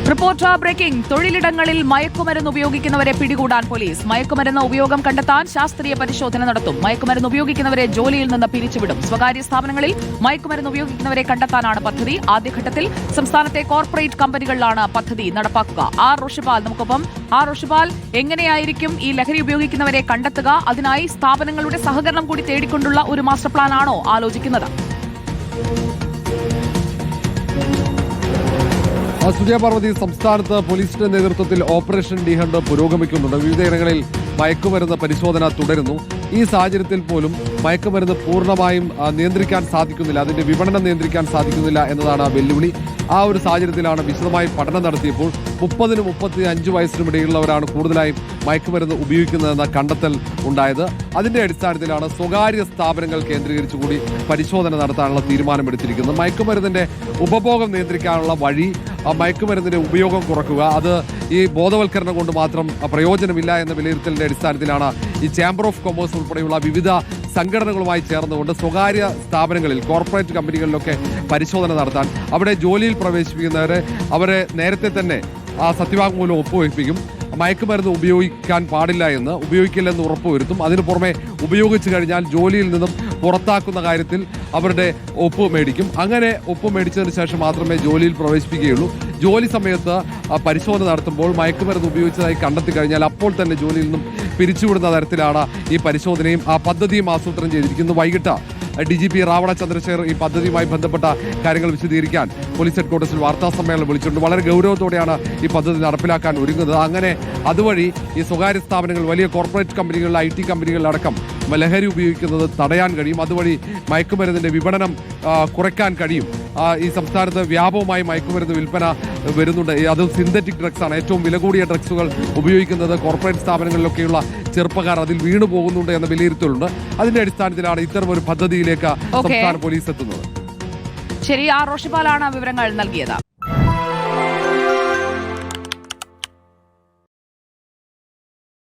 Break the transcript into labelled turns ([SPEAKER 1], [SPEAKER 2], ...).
[SPEAKER 1] Reporter breaking. തൊഴിലിടങ്ങളിൽ മയക്കുമരുന്ന് ഉപയോഗിക്കുന്നവരെ പിടികൂടാൻ പോലീസ്. മയക്കുമരുന്ന് ഉപയോഗം കണ്ടെത്താൻ ശാസ്ത്രീയ പരിശോധന നടത്തും. മയക്കുമരുന്ന് ഉപയോഗിക്കുന്നവരെ ജോലിയിൽ നിന്ന് പിരിച്ചുവിടും. സ്വകാര്യ സ്ഥാപനങ്ങളിൽ മയക്കുമരുന്ന് ഉപയോഗിക്കുന്നവരെ കണ്ടെത്താനാണ് പദ്ധതി. ആദ്യഘട്ടത്തിൽ സംസ്ഥാനത്തെ കോർപ്പറേറ്റ് കമ്പനികളിലാണ് പദ്ധതി നടപ്പാക്കുക. ആർ ഋഷിപാൽ നമുക്കൊപ്പം. ആർ ഋഷിപാൽ, എങ്ങനെയായിരിക്കും ഈ ലഹരി ഉപയോഗിക്കുന്നവരെ കണ്ടെത്തുക? അതിനായി സ്ഥാപനങ്ങളുടെ സഹകരണം കൂടി തേടിക്കൊണ്ടുള്ള ഒരു മാസ്റ്റർ പ്ലാൻ ആണോ ആലോചിക്കുന്നത്?
[SPEAKER 2] സുജയ പാർവതി, സംസ്ഥാനത്ത് പോലീസിന്റെ നേതൃത്വത്തിൽ ഓപ്പറേഷൻ ഡി ഹണ്ട് പുരോഗമിക്കുന്നുണ്ട്. വിവിധയിടങ്ങളിൽ മയക്കുമരുന്ന് പരിശോധന തുടരുന്നു. ഈ സാഹചര്യത്തിൽ പോലും മയക്കുമരുന്ന് പൂർണ്ണമായും നിയന്ത്രിക്കാൻ സാധിക്കുന്നില്ല, അതിന്റെ വിപണനം നിയന്ത്രിക്കാൻ സാധിക്കുന്നില്ല എന്നതാണ് വെല്ലുവിളി. ആ ഒരു സാഹചര്യത്തിലാണ് വിശദമായി പഠനം നടത്തിയപ്പോൾ 30-35 വയസ്സിനുമിടയിലുള്ളവരാണ് കൂടുതലായും മയക്കുമരുന്ന് ഉപയോഗിക്കുന്നതെന്ന കണ്ടെത്തൽ ഉണ്ടായത്. അതിന്റെ അടിസ്ഥാനത്തിലാണ് സ്വകാര്യ സ്ഥാപനങ്ങൾ കേന്ദ്രീകരിച്ചുകൂടി പരിശോധന നടത്താനുള്ള തീരുമാനമെടുത്തിരിക്കുന്നത്. മയക്കുമരുന്നിന്റെ ഉപഭോഗം നിയന്ത്രിക്കാനുള്ള വഴി, മയക്കുമരുന്നിന്റെ ഉപയോഗം കുറക്കുക, അത് ഈ ബോധവൽക്കരണം കൊണ്ട് മാത്രം പ്രയോജനമില്ല എന്ന വിലയിരുത്തലിന്റെ അടിസ്ഥാനത്തിലാണ് ഈ ചേംബർ ഓഫ് കൊമേഴ്സ് ഉൾപ്പെടെയുള്ള വിവിധ സംഘടനകളുമായി ചേർന്നുകൊണ്ട് സ്വകാര്യ സ്ഥാപനങ്ങളിൽ, കോർപ്പറേറ്റ് കമ്പനികളിലൊക്കെ പരിശോധന നടത്താൻ, അവിടെ ജോലിയിൽ പ്രവേശിപ്പിക്കുന്നവരെ അവരെ നേരത്തെ തന്നെ സത്യവാങ്മൂലം ഒപ്പുവയ്പ്പിക്കും. മയക്കുമരുന്ന് ഉപയോഗിക്കാൻ പാടില്ല എന്ന്, ഉപയോഗിക്കില്ലെന്ന് ഉറപ്പുവരുത്തും. അതിനു പുറമെ ഉപയോഗിച്ചു കഴിഞ്ഞാൽ ജോലിയിൽ നിന്നും പുറത്താക്കുന്ന കാര്യത്തിൽ അവരുടെ ഒപ്പ് മേടിക്കും. അങ്ങനെ ഒപ്പ് മേടിച്ചതിന് ശേഷം മാത്രമേ ജോലിയിൽ പ്രവേശിപ്പിക്കുകയുള്ളൂ. ജോലി സമയത്ത് പരിശോധന നടത്തുമ്പോൾ മയക്കുമരുന്ന് ഉപയോഗിച്ചതായി കണ്ടെത്തി കഴിഞ്ഞാൽ അപ്പോൾ തന്നെ ജോലിയിൽ നിന്നും പിരിച്ചുവിടുന്ന തരത്തിലാണ് ഈ പരിശോധനയും പദ്ധതിയും ആസൂത്രണം ചെയ്തിരിക്കുന്നത്. വൈകിട്ട് DGP രാവണ ചന്ദ്രശേഖർ ഈ പദ്ധതിയുമായി ബന്ധപ്പെട്ട കാര്യങ്ങൾ വിശദീകരിക്കാൻ പോലീസ് ഹെഡ്ക്വാർട്ടേഴ്സിൽ വാർത്താ സമ്മേളനം വിളിച്ചിട്ടുണ്ട്. വളരെ ഗൗരവത്തോടെയാണ് ഈ പദ്ധതി നടപ്പിലാക്കാൻ ഒരുങ്ങുന്നത്. അങ്ങനെ അതുവഴി ഈ സ്വകാര്യ സ്ഥാപനങ്ങൾ, വലിയ കോർപ്പറേറ്റ് കമ്പനികളിൽ, IT കമ്പനികളിലടക്കം ലഹരി ഉപയോഗിക്കുന്നത് തടയാൻ കഴിയും. അതുവഴി മയക്കുമരുന്നിന്റെ വിപണനം കുറയ്ക്കാൻ കഴിയും. ഈ സംസ്ഥാനത്ത് വ്യാപകമായി മയക്കുമരുന്ന് വിൽപ്പന വരുന്നുണ്ട്. അത് സിന്തറ്റിക് ഡ്രഗ്സ് ആണ്. ഏറ്റവും വില കൂടിയ ഡ്രഗ്സുകൾ ഉപയോഗിക്കുന്നത് കോർപ്പറേറ്റ് സ്ഥാപനങ്ങളിലൊക്കെയുള്ള ചെറുപ്പക്കാർ അതിൽ വീണു പോകുന്നുണ്ട് എന്ന വിലയിരുത്തലുണ്ട്. അതിന്റെ അടിസ്ഥാനത്തിലാണ് ഇത്തരം ഒരു പദ്ധതിയിലേക്ക് സംസ്ഥാന പോലീസ് എത്തുന്നത്.
[SPEAKER 1] ശരി, ആർ ഋഷിപാലാണ് വിവരങ്ങൾ നൽകിയത്.